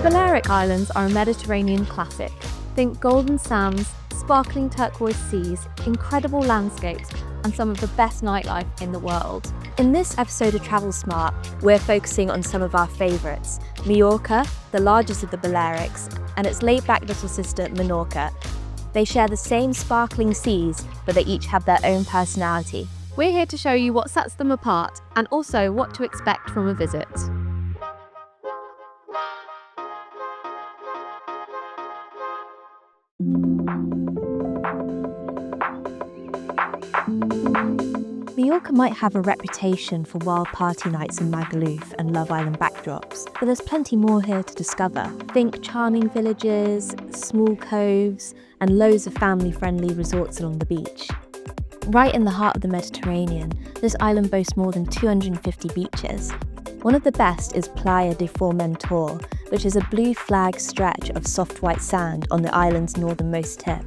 Balearic Islands are a Mediterranean classic. Think golden sands, sparkling turquoise seas, incredible landscapes, and some of the best nightlife in the world. In this episode of Travel Smart, we're focusing on some of our favourites: Mallorca, the largest of the Balearics, and its laid-back little sister, Menorca. They share the same sparkling seas, but they each have their own personality. We're here to show you what sets them apart, and also what to expect from a visit. Mallorca might have a reputation for wild party nights in Magaluf and Love Island backdrops, but there's plenty more here to discover. Think charming villages, small coves, and loads of family-friendly resorts along the beach. Right in the heart of the Mediterranean, this island boasts more than 250 beaches. One of the best is Playa de Formentor, which is a blue flag stretch of soft white sand on the island's northernmost tip.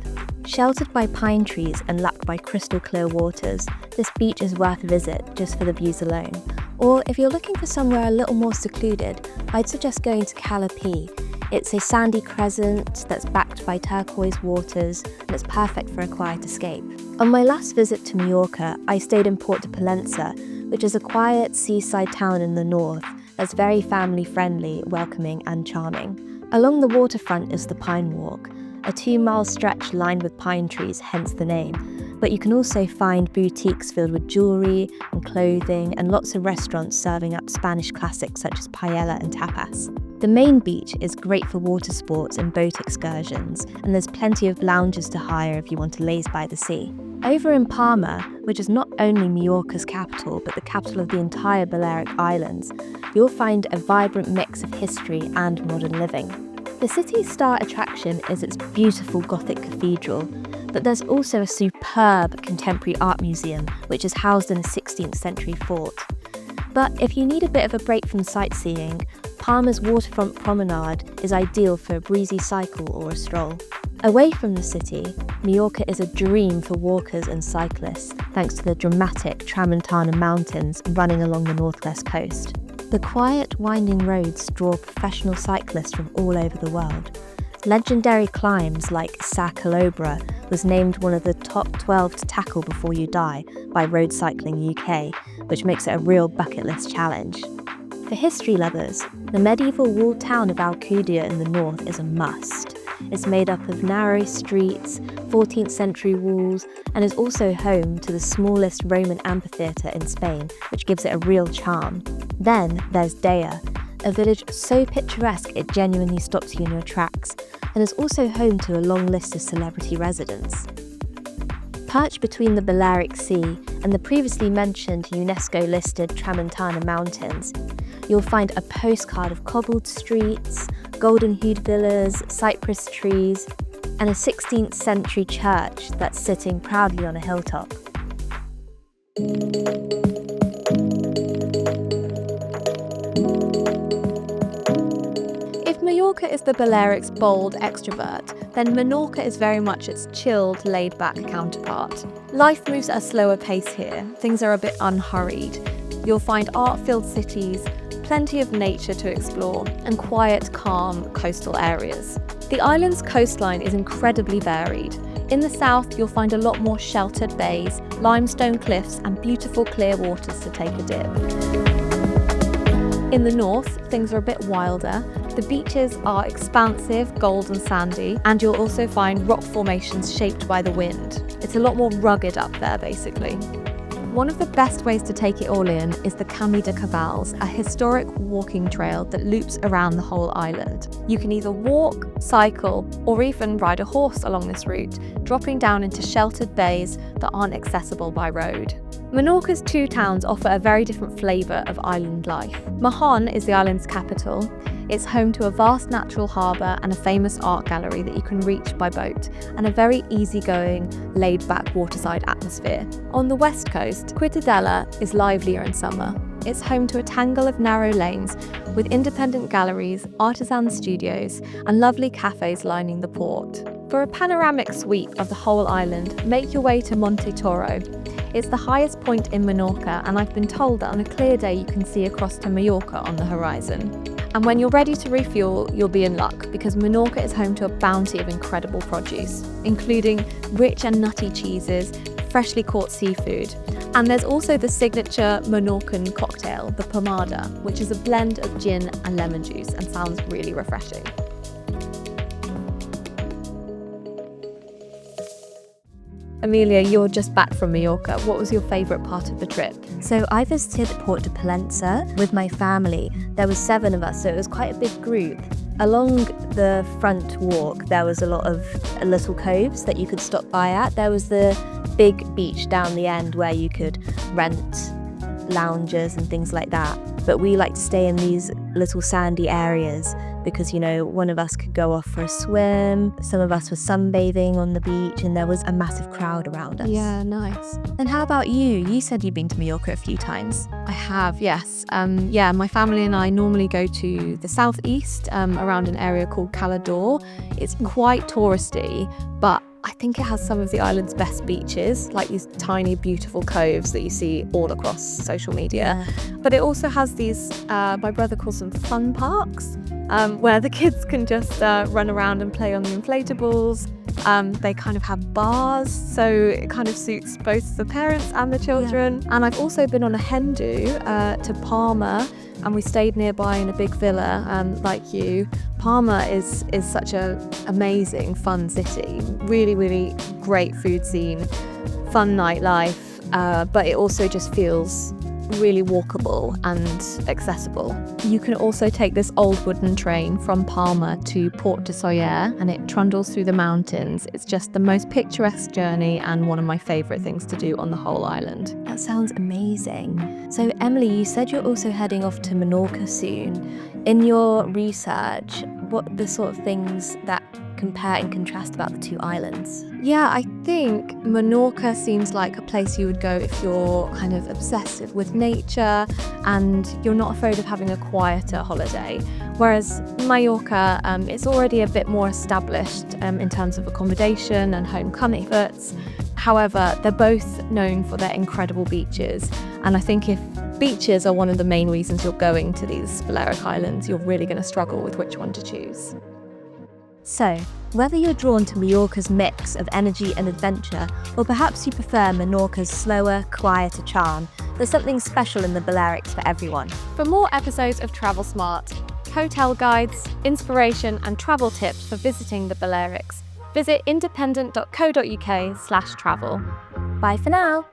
Sheltered by pine trees and lapped by crystal clear waters, this beach is worth a visit just for the views alone. Or if you're looking for somewhere a little more secluded, I'd suggest going to Calapee. It's a sandy crescent that's backed by turquoise waters, and it's perfect for a quiet escape. On my last visit to Mallorca, I stayed in Port de Pollença, which is a quiet seaside town in the north that's very family-friendly, welcoming and charming. Along the waterfront is the Pine Walk, a 2-mile stretch lined with pine trees, hence the name. But you can also find boutiques filled with jewellery and clothing, and lots of restaurants serving up Spanish classics such as paella and tapas. The main beach is great for water sports and boat excursions, and there's plenty of lounges to hire if you want to laze by the sea. Over in Palma, which is not only Mallorca's capital but the capital of the entire Balearic Islands, you'll find a vibrant mix of history and modern living. The city's star attraction is its beautiful Gothic cathedral, but there's also a superb contemporary art museum which is housed in a 16th century fort. But if you need a bit of a break from sightseeing, Palma's waterfront promenade is ideal for a breezy cycle or a stroll. Away from the city, Mallorca is a dream for walkers and cyclists thanks to the dramatic Tramontana Mountains running along the northwest coast. The quiet, winding roads draw professional cyclists from all over the world. Legendary climbs like Sa Calobra was named one of the top 12 to tackle before you die by Road Cycling UK, which makes it a real bucket list challenge. For history lovers, the medieval walled town of Alcudia in the north is a must. It's made up of narrow streets, 14th century walls, and is also home to the smallest Roman amphitheatre in Spain, which gives it a real charm. Then there's Dea, a village so picturesque it genuinely stops you in your tracks, and is also home to a long list of celebrity residents. Perched between the Balearic Sea and the previously mentioned UNESCO-listed Tramontana Mountains, you'll find a postcard of cobbled streets, golden-hued villas, cypress trees, and a 16th century church that's sitting proudly on a hilltop. If Mallorca is the Balearics' bold extrovert, then Menorca is very much its chilled, laid-back counterpart. Life moves at a slower pace here. Things are a bit unhurried. You'll find art-filled cities, plenty of nature to explore, and quiet, calm coastal areas. The island's coastline is incredibly varied. In the south, you'll find a lot more sheltered bays, limestone cliffs, and beautiful clear waters to take a dip. In the north, things are a bit wilder. The beaches are expansive, golden sandy, and you'll also find rock formations shaped by the wind. It's a lot more rugged up there, basically. One of the best ways to take it all in is the Camí de Cabals, a historic walking trail that loops around the whole island. You can either walk, cycle, or even ride a horse along this route, dropping down into sheltered bays that aren't accessible by road. Menorca's 2 towns offer a very different flavour of island life. Mahon is the island's capital. It's home to a vast natural harbour and a famous art gallery that you can reach by boat, and a very easygoing, laid-back waterside atmosphere. On the west coast, Ciutadella is livelier in summer. It's home to a tangle of narrow lanes with independent galleries, artisan studios, and lovely cafes lining the port. For a panoramic sweep of the whole island, make your way to Monte Toro. It's the highest point in Menorca, and I've been told that on a clear day you can see across to Mallorca on the horizon. And when you're ready to refuel, you'll be in luck, because Menorca is home to a bounty of incredible produce, including rich and nutty cheeses, freshly caught seafood. And there's also the signature Menorcan cocktail, the pomada, which is a blend of gin and lemon juice and sounds really refreshing. Amelia, you're just back from Mallorca. What was your favourite part of the trip? So I visited Port de Pollença with my family. There was 7 of us, so it was quite a big group. Along the front walk, there was a lot of little coves that you could stop by at. There was the big beach down the end where you could rent lounges and things like that. But we like to stay in these little sandy areas because, you know, one of us could go off for a swim, some of us were sunbathing on the beach, and there was a massive crowd around us. Yeah, nice. And how about you? You said you've been to Mallorca a few times. I have, yes. My family and I normally go to the southeast, around an area called Calador. It's quite touristy, but I think it has some of the island's best beaches, like these tiny, beautiful coves that you see all across social media. Yeah. But it also has these, my brother calls them fun parks, where the kids can just run around and play on the inflatables. They kind of have bars, so it kind of suits both the parents and the children. Yeah. And I've also been on a hen do to Palma, and we stayed nearby in a big villa, like you. Palma is such an amazing, fun city. Really, really great food scene, fun nightlife, but it also just feels really walkable and accessible. You can also take this old wooden train from Palma to Port de Soller, and it trundles through the mountains. It's just the most picturesque journey and one of my favourite things to do on the whole island. That sounds amazing. So Emily, you said you're also heading off to Menorca soon. In your research, what are the sort of things that compare and contrast about the 2 islands? Yeah, I think Menorca seems like a place you would go if you're kind of obsessive with nature and you're not afraid of having a quieter holiday. Whereas Mallorca, it's already a bit more established in terms of accommodation and home comforts. However, they're both known for their incredible beaches. And I think if beaches are one of the main reasons you're going to these Balearic Islands, you're really going to struggle with which one to choose. So, whether you're drawn to Mallorca's mix of energy and adventure, or perhaps you prefer Menorca's slower, quieter charm, there's something special in the Balearics for everyone. For more episodes of Travel Smart, hotel guides, inspiration and travel tips for visiting the Balearics, visit independent.co.uk/travel. Bye for now!